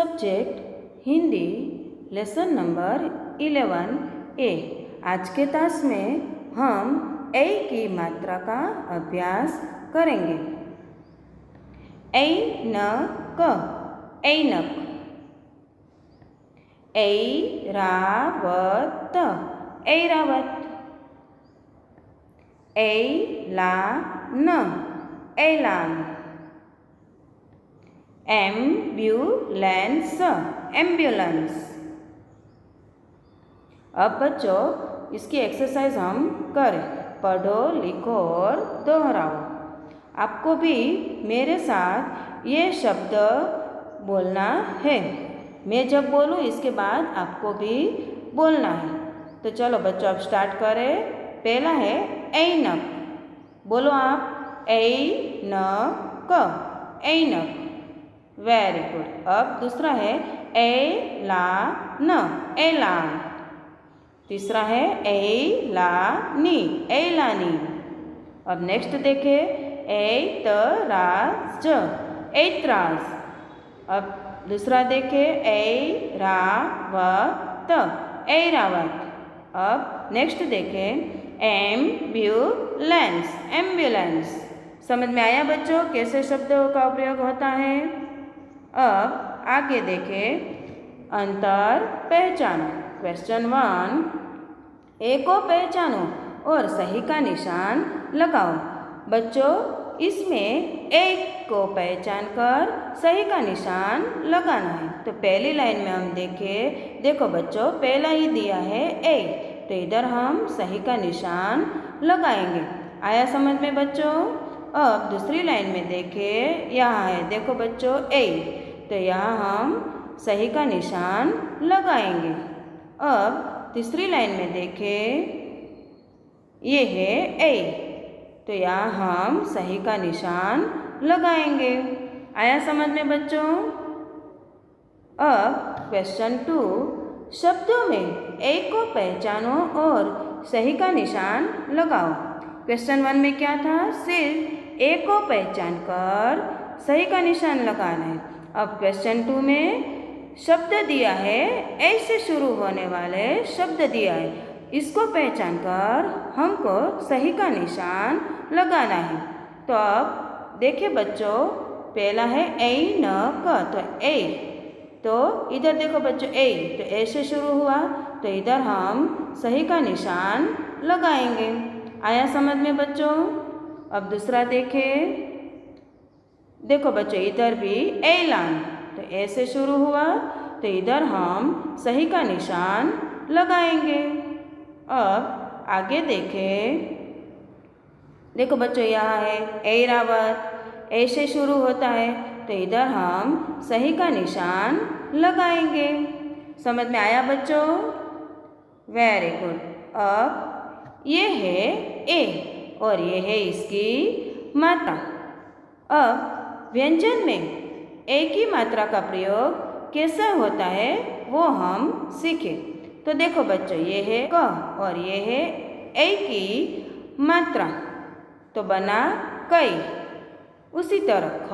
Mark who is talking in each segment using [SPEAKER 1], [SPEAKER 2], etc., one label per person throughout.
[SPEAKER 1] Subject Hindi, lesson number 11 ए। आज के तास में हम ए की मात्रा का अभ्यास करेंगे। ऐनक, ऐनक। ऐरावत, ऐरावत। ऐलान, ऐलान। एम्ब्यूलेंस, एम्बुलेंस। अब बच्चों इसकी एक्सरसाइज हम करें। पढ़ो, लिखो और दोहराओ। आपको भी मेरे साथ ये शब्द बोलना है। मैं जब बोलूँ इसके बाद आपको भी बोलना है। तो चलो बच्चों अब स्टार्ट करें। पहला है ऐनक। बोलो आप, ऐनक, ऐनक। Very good. अब दूसरा है ऐलान, ऐलान। तीसरा है ऐलानी, ऐलानी। अब नेक्स्ट देखें ऐतराज, ऐतराज। अब दूसरा देखें ऐरावत, ऐरावत। अब नेक्स्ट देखें एम्ब्यूलेंस, एम्बुलेंस। समझ में आया बच्चों कैसे शब्दों का प्रयोग होता है? अब आगे देखें अंतर पहचानो। क्वेश्चन 1, ए को पहचानो और सही का निशान लगाओ। बच्चों इसमें एक को पहचान कर सही का निशान लगाना है। तो पहली लाइन में हम देखें, देखो बच्चों पहला ही दिया है ए, तो इधर हम सही का निशान लगाएंगे। आया समझ में बच्चों? अब दूसरी लाइन में देखें, यहाँ है देखो बच्चों ए, तो यहाँ हम सही का निशान लगाएंगे। अब तीसरी लाइन में देखें, ये है ए, तो यहाँ हम सही का निशान लगाएंगे। आया समझ में बच्चों? अब क्वेश्चन 2, शब्दों में ए को पहचानो और सही का निशान लगाओ। क्वेश्चन 1 में क्या था? सिर्फ ए को पहचान कर सही का निशान लगाना है। अब क्वेश्चन 2 में शब्द दिया है, ए से शुरू होने वाले शब्द दिया है, इसको पहचान कर हमको सही का निशान लगाना है। तो अब देखिए बच्चों पहला है ऐनक, तो ए, तो इधर देखो बच्चों ए, तो ए से शुरू हुआ, तो इधर हम सही का निशान लगाएंगे। आया समझ में बच्चों? अब दूसरा देखें, देखो बच्चों इधर भी ऐलान, तो ए से शुरू हुआ, तो इधर हम सही का निशान लगाएंगे। अब आगे देखें, देखो बच्चों यहाँ है ऐरावत, ए से शुरू होता है, तो इधर हम सही का निशान लगाएंगे। समझ में आया बच्चों? Very good. अब ये है ए और ये है इसकी मात्रा। अब व्यंजन में ए की मात्रा का प्रयोग कैसे होता है वो हम सीखें। तो देखो बच्चों ये है क और ये है ए की मात्रा, तो बना कई। उसी तरह ख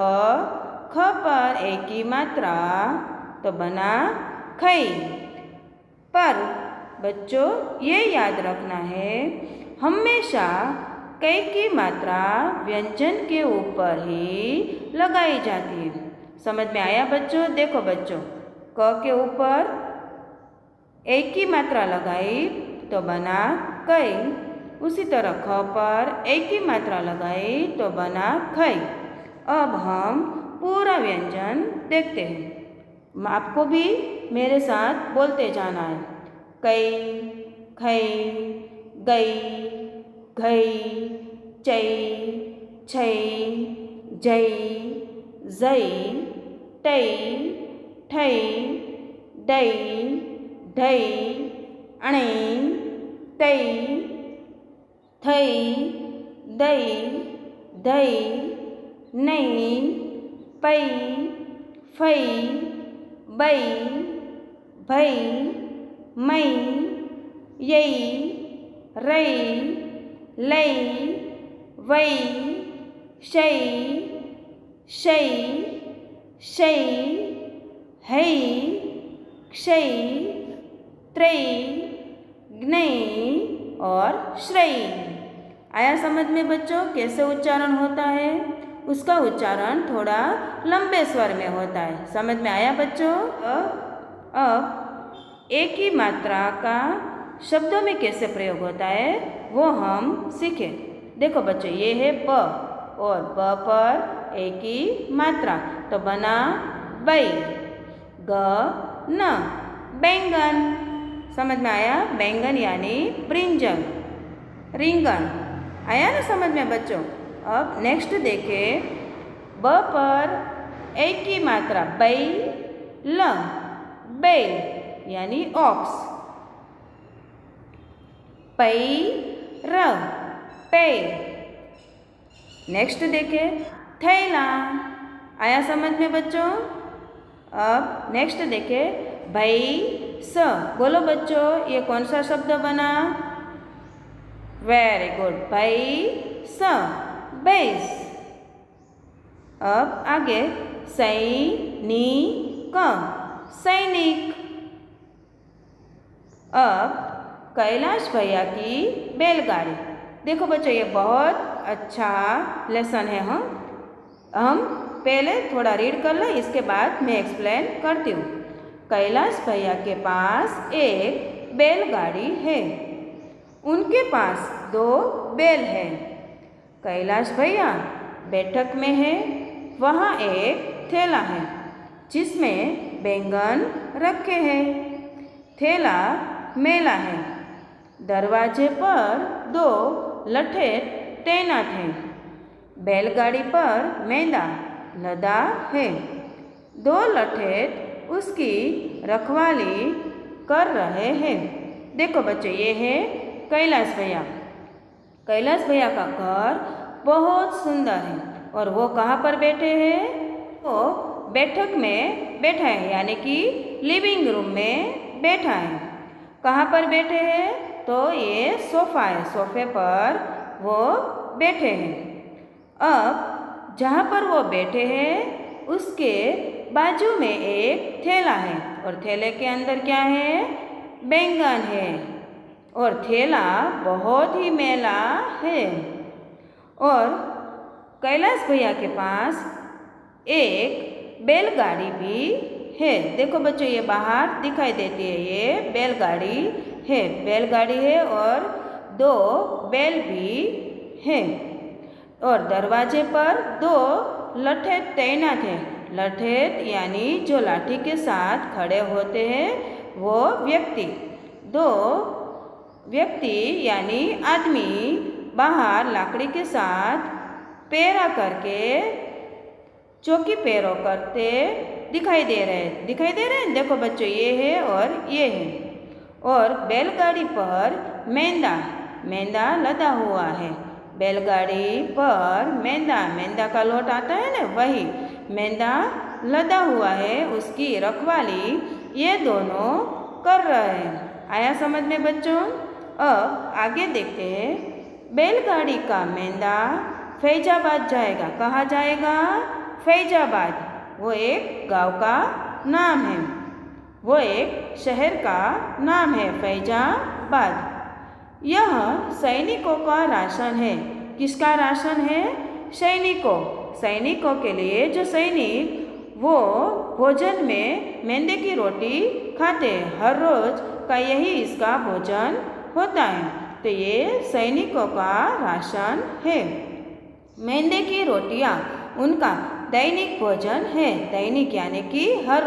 [SPEAKER 1] पर ए की मात्रा, तो बना खई। पर बच्चों ये याद रखना है, हमेशा कई की मात्रा व्यंजन के ऊपर ही लगाई जाती है। समझ में आया बच्चों? देखो बच्चों क के ऊपर ए की मात्रा लगाई तो बना कई। उसी तरह ख पर ए की मात्रा लगाई तो बना खई। अब हम पूरा व्यंजन देखते हैं। आपको भी मेरे साथ बोलते जाना है। कई, खई, गई, घई, चई, छई, जई, जई, टई, ठई, डई, ढई, अणई, तई, थई, दई, धई, नई, पई, फई, बई, भई, मई, यई, रई, लई, वई, शई, शई, शई, है, क्षय, त्रयी, ज्ञेय और श्रेयी। आया समझ में बच्चों कैसे उच्चारण होता है? उसका उच्चारण थोड़ा लंबे स्वर में होता है। समझ में आया बच्चों? अब एक ही मात्रा का शब्दों में कैसे प्रयोग होता है वो हम सीखें। देखो बच्चों, ये है ब और ब पर एक ही मात्रा तो बना बै। ग न बैंगन। समझ में आया? बैंगन यानी ब्रिंजल, रिंगन। आया ना समझ में बच्चों? अब नेक्स्ट देखें, ब पर एक ही मात्रा बै, ल, बैल यानी ऑक्स। पै, र, पैर। नेक्स्ट देखें, थैला। आया समझ में बच्चों? अब नेक्स्ट देखें, भई स। बोलो बच्चों, ये कौन सा शब्द बना? वेरी गुड, भई स, बैस। अब आगे सैनिक, सैनिक। अब कैलाश भैया की बैलगाड़ी। देखो बच्चों, ये बहुत अच्छा लेसन है। हम पहले थोड़ा रीड कर लें, इसके बाद मैं एक्सप्लेन करती हूँ। कैलाश भैया के पास एक बैलगाड़ी है। उनके पास 2 बैल है। कैलाश भैया बैठक में है। वहाँ एक थैला है जिसमें बैंगन रखे हैं। थैला मेला है। दरवाजे पर 2 लठेत तैनात हैं। बैलगाड़ी पर मैदा लदा है। 2 लठेत उसकी रखवाली कर रहे हैं। देखो बच्चों, ये है कैलाश भैया। कैलाश भैया का घर बहुत सुंदर है और वो कहाँ पर बैठे हैं? वो बैठक में बैठा है, यानी कि लिविंग रूम में बैठा है। कहाँ पर बैठे हैं? तो ये सोफ़ा है, सोफ़े पर वो बैठे हैं। अब जहाँ पर वो बैठे हैं उसके बाजू में एक थैला है और थैले के अंदर क्या है? बैंगन है और थैला बहुत ही मैला है। और कैलाश भैया के पास एक बैलगाड़ी भी है। देखो बच्चों, ये बाहर दिखाई देती है, ये बैलगाड़ी है। बैलगाड़ी है और 2 बैल भी हैं। और दरवाजे पर 2 लठेत तैनात हैं। लठेत यानी जो लाठी के साथ खड़े होते हैं वो व्यक्ति। 2 व्यक्ति यानी आदमी बाहर लकड़ी के साथ पैरा करके चौकी पैरों करते दिखाई दे रहे हैं। देखो बच्चों, ये है और ये है। और बैलगाड़ी पर मैदा लदा हुआ है। बैलगाड़ी पर मैदा का लोट आता है ना, वही मैदा लदा हुआ है। उसकी रखवाली ये दोनों कर रहे हैं। आया समझ में बच्चों? अब आगे देखते हैं। बैलगाड़ी का मैदा फैजाबाद जाएगा। कहाँ जाएगा? फैजाबाद। वो एक गांव का नाम है, वो एक शहर का नाम है, फैजाबाद। यह सैनिकों का राशन है। किसका राशन है? सैनिकों के लिए जो सैनिक वो भोजन में मैदे की रोटी खाते हैं। हर रोज का यही इसका भोजन होता है। तो ये सैनिकों का राशन है। मैदे की रोटियाँ उनका दैनिक भोजन है। दैनिक यानी कि हर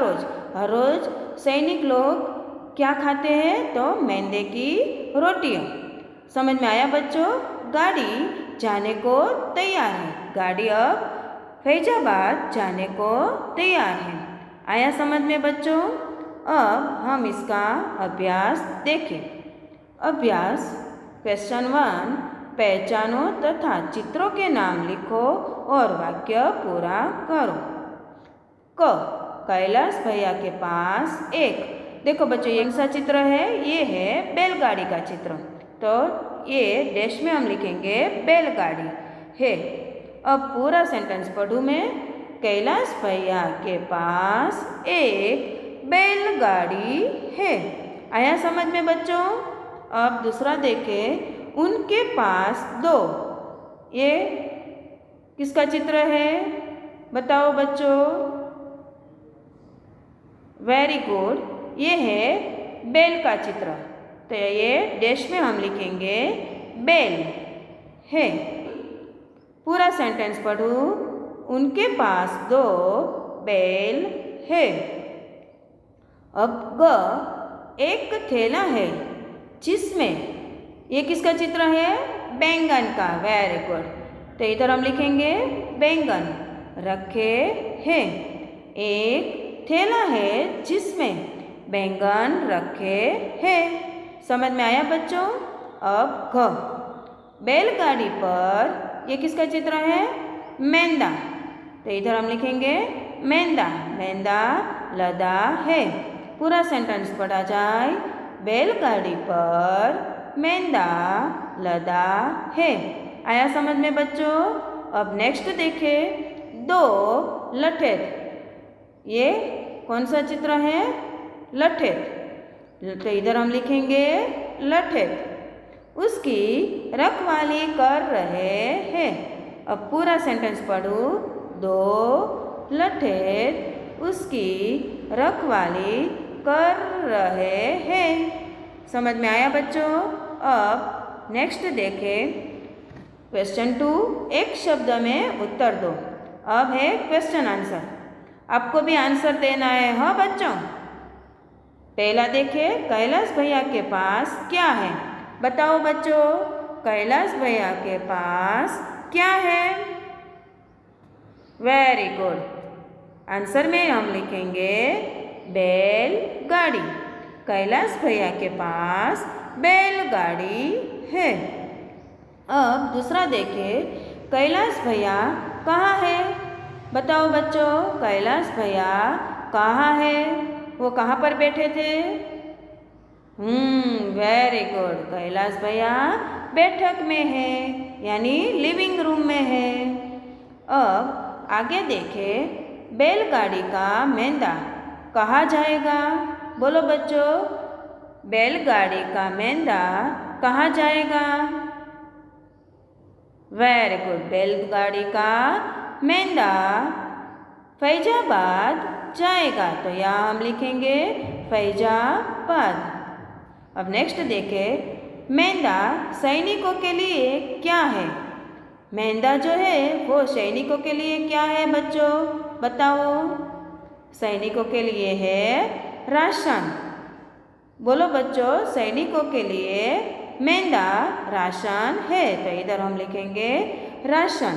[SPEAKER 1] रोज सैनिक लोग क्या खाते हैं? तो मैदे की रोटियाँ। समझ में आया बच्चों? गाड़ी जाने को तैयार है। गाड़ी अब फैजाबाद जाने को तैयार है। आया समझ में बच्चों? अब हम इसका अभ्यास देखें। अभ्यास क्वेश्चन 1, पहचानो तथा चित्रों के नाम लिखो और वाक्य पूरा करो। क, कैलाश भैया के पास एक। देखो बच्चों, ये कौन सा चित्र है? ये है बैलगाड़ी का चित्र। तो ये डैश में हम लिखेंगे बैलगाड़ी है। अब पूरा सेंटेंस पढ़ूँ मैं। कैलाश भैया के पास एक बैलगाड़ी है। आया समझ में बच्चों? अब दूसरा देखें, उनके पास दो, ये किसका चित्र है? बताओ बच्चों। वेरी गुड, ये है बैल का चित्र। तो ये डैश में हम लिखेंगे बैल है। पूरा सेंटेंस पढ़ूं। उनके पास दो बैल है। अब एक थैला है जिसमें, ये किसका चित्र है? बैंगन का। Very good. तो इधर हम लिखेंगे बैंगन रखे हैं। एक थैला है जिसमें बैंगन रखे हैं। समझ में आया बच्चों? अब बैलगाड़ी पर, ये किसका चित्र है? मेंढा। तो इधर हम लिखेंगे मेंढा, मेंढा लदा है। पूरा सेंटेंस पढ़ा जाए। बैलगाड़ी पर मेंढा लदा है। आया समझ में बच्चों? अब नेक्स्ट देखें, दो लठेत। ये कौन सा चित्र है? लठेत। तो इधर हम लिखेंगे लठेत। उसकी रखवाली कर रहे हैं। अब पूरा सेंटेंस पढ़ो। दो लठेत उसकी रखवाली कर रहे हैं। समझ में आया बच्चों? अब नेक्स्ट देखें, क्वेश्चन 2, एक शब्द में उत्तर दो। अब है क्वेश्चन आंसर। आपको भी आंसर देना है, हाँ बच्चों। पहला देखिए, कैलाश भैया के पास क्या है? बताओ बच्चों, कैलाश भैया के पास क्या है? Very good. आंसर में हम लिखेंगे बैलगाड़ी। कैलाश भैया के पास बैलगाड़ी है। अब दूसरा देखिए, कैलाश भैया कहाँ है? बताओ बच्चों, कैलाश भैया कहाँ है? वो कहाँ पर बैठे थे? Very good. कैलाश भैया बैठक में है, यानी लिविंग रूम में है। अब आगे देखें, बैलगाड़ी का मेंढा कहाँ जाएगा? बोलो बच्चों, बैलगाड़ी का मेंढा कहाँ जाएगा? Very good. बैलगाड़ी का मेंढा फैजाबाद जाएगा। तो यहाँ हम लिखेंगे फैजाबाद। अब नेक्स्ट देखें, मेंढा सैनिकों के लिए क्या है? मेंढा जो है वो सैनिकों के लिए क्या है बच्चों? बताओ। सैनिकों के लिए है राशन। बोलो बच्चों, सैनिकों के लिए मेंढा राशन है। तो इधर हम लिखेंगे राशन।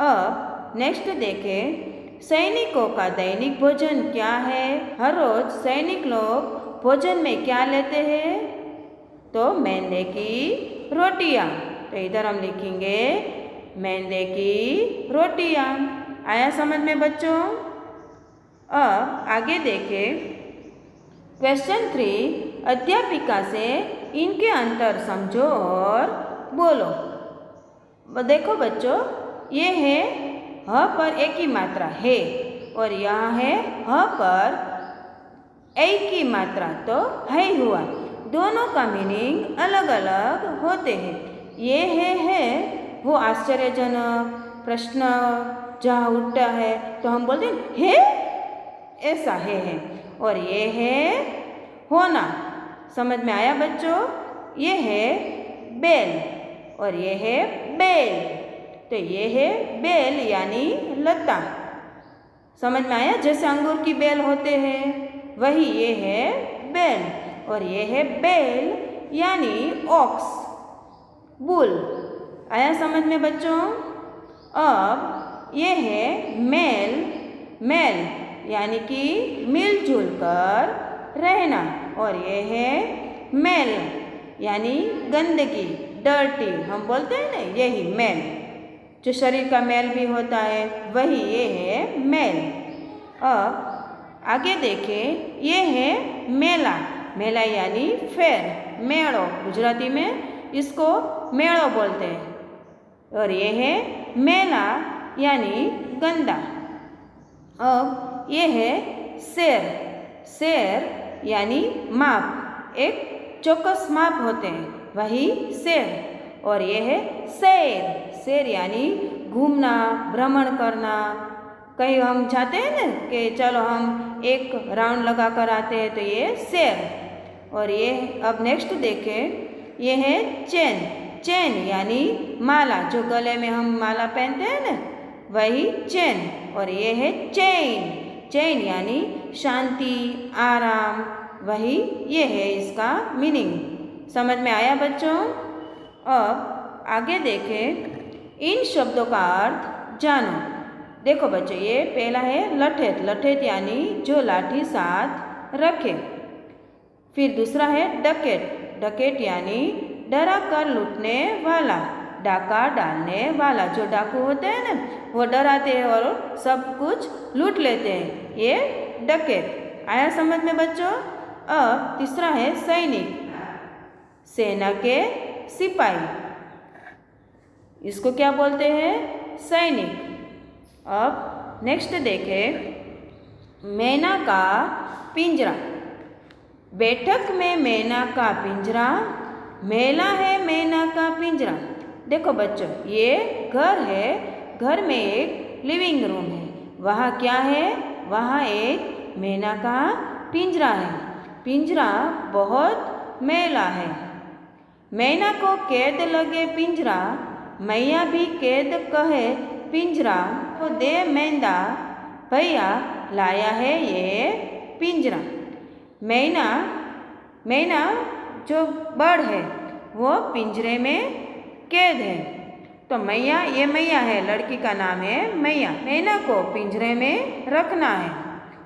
[SPEAKER 1] अब नेक्स्ट देखें, सैनिकों का दैनिक भोजन क्या है? हर रोज सैनिक लोग भोजन में क्या लेते हैं? तो मेंढे की रोटियां। तो इधर हम लिखेंगे मेंढे की रोटियां। आया समझ में बच्चों? अब आगे देखें, क्वेश्चन 3, अध्यापिका से इनके अंतर समझो और बोलो। देखो बच्चों, ये है ह पर एक ही मात्रा है और यहाँ है ह पर एक ही मात्रा, तो है हुआ। दोनों का मीनिंग अलग अलग होते हैं। ये है वो आश्चर्यजनक प्रश्न जहाँ उठता है तो हम बोलते हैं ऐसा है। और ये है होना। समझ में आया बच्चों? ये है बेल और ये है बेल। तो ये है बेल यानी लता। समझ में आया? जैसे अंगूर की बेल होते हैं वही ये है बेल। और ये है बेल यानी ऑक्स, बुल। आया समझ में बच्चों? अब ये है मेल, मेल यानी कि मिलजुल कर रहना। और ये है मेल यानी गंदगी, डर्टी हम बोलते हैं ना, यही मेल। जो शरीर का मेल भी होता है वही ये है मेल। अब आगे देखें, ये है मेला। मेला यानी फेर, मेड़ो। गुजराती में इसको मेड़ो बोलते हैं। और ये है मेला यानी गंदा। अब ये है शेर। सेर यानी माप, एक चौकस माप होते हैं, वही सेर। और ये है सैर, सैर यानी घूमना, भ्रमण करना। कहीं हम जाते हैं ना कि चलो हम एक राउंड लगा कर आते हैं, तो ये सैर। और ये अब नेक्स्ट देखें, ये है चेन, चेन यानी माला, जो गले में हम माला पहनते हैं ना, वही चेन। और ये है चैन, चैन यानी शांति, आराम, वही ये है इसका मीनिंग। समझ में आया बच्चों? अब आगे देखें, इन शब्दों का अर्थ जानो। देखो बच्चों, ये पहला है लठेत, लठेत यानी जो लाठी साथ रखे। फिर दूसरा है डकैत, डकैत यानी डरा कर लूटने वाला, डाका डालने वाला। जो डाकू होते हैं ना, वो डराते हैं और सब कुछ लूट लेते हैं, ये डकैत। आया समझ में बच्चों? अब तीसरा है सैनिक, सेना के सिपाही, इसको क्या बोलते हैं? सैनिक। अब नेक्स्ट देखें, मैना का पिंजरा। बैठक में मैना का पिंजरा, मेला है मैना का पिंजरा। देखो बच्चों, ये घर है, घर में एक लिविंग रूम है, वहाँ क्या है? वहाँ एक मैना का पिंजरा है। पिंजरा बहुत मैला है। मैना को कैद लगे पिंजरा, मैया भी कैद कहे पिंजरा। तो दे मैंदा, भैया लाया है ये पिंजरा। मैना, मैना जो बर्ड है वो पिंजरे में कैद है। तो मैया, ये मैया है, लड़की का नाम है मैया। मैना को पिंजरे में रखना है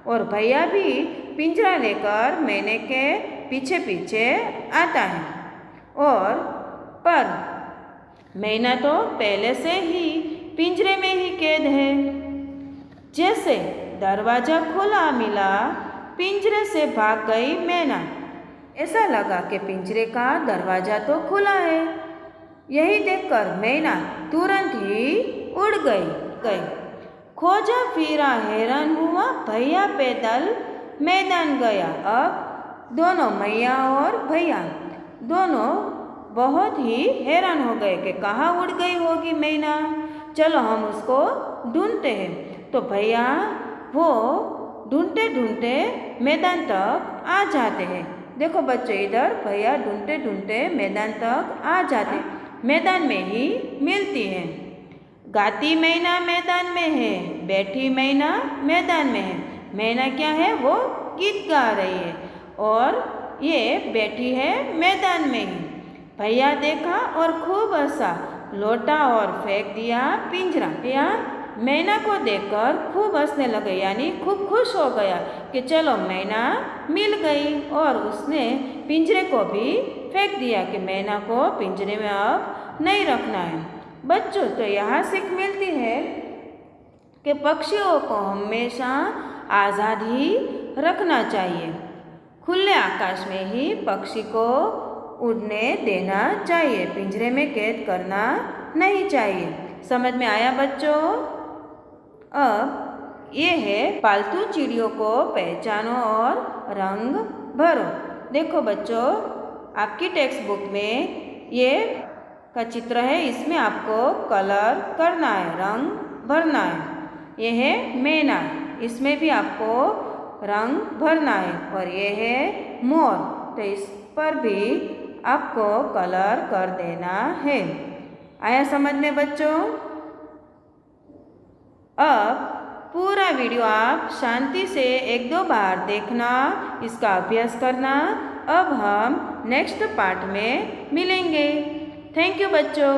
[SPEAKER 1] और भैया भी पिंजरा लेकर मैने के पीछे पीछे आता है। और पर मैना तो पहले से ही पिंजरे में ही कैद है। जैसे दरवाजा खुला मिला, पिंजरे से भाग गई मैना। ऐसा लगा कि पिंजरे का दरवाजा तो खुला है। यही देखकर मैना तुरंत ही उड़ गई। खोजा फिरा हैरान हुआ, भैया पैदल मैदान गया। अब दोनों मैया और भैया दोनों बहुत ही हैरान हो गए कि कहाँ उड़ गई होगी मैना, चलो हम उसको ढूंढते हैं। तो भैया वो ढूंढते ढूंढते मैदान तक आ जाते हैं। देखो बच्चों, इधर भैया ढूंढते ढूंढते मैदान तक आ जाते, मैदान में ही मिलती है। गाती मैना मैदान में है, बैठी मैना मैदान में है। मैना क्या है? वो गीत गा रही है और ये बैठी है मैदान में ही। भैया देखा और खूब हंसा, लौटा और फेंक दिया पिंजरा। भैया मैना को देखकर खूब हंसने लगे, यानी खूब खुश हो गया कि चलो मैना मिल गई। और उसने पिंजरे को भी फेंक दिया कि मैना को पिंजरे में अब नहीं रखना है। बच्चों, तो यहाँ सीख मिलती है कि पक्षियों को हमेशा आज़ाद ही रखना चाहिए। खुले आकाश में ही पक्षी को उड़ने देना चाहिए, पिंजरे में कैद करना नहीं चाहिए। समझ में आया बच्चों? अब ये है पालतू चिड़ियों को पहचानो और रंग भरो। देखो बच्चों, आपकी टेक्स्ट बुक में ये का चित्र है, इसमें आपको कलर करना है, रंग भरना है। ये है मैना, इसमें भी आपको रंग भरना है। और ये है मोर, तो इस पर भी आपको कलर कर देना है। आया समझ में बच्चों? अब पूरा वीडियो आप शांति से 1-2 बार देखना, इसका अभ्यास करना। अब हम नेक्स्ट पार्ट में मिलेंगे। थैंक यू बच्चों।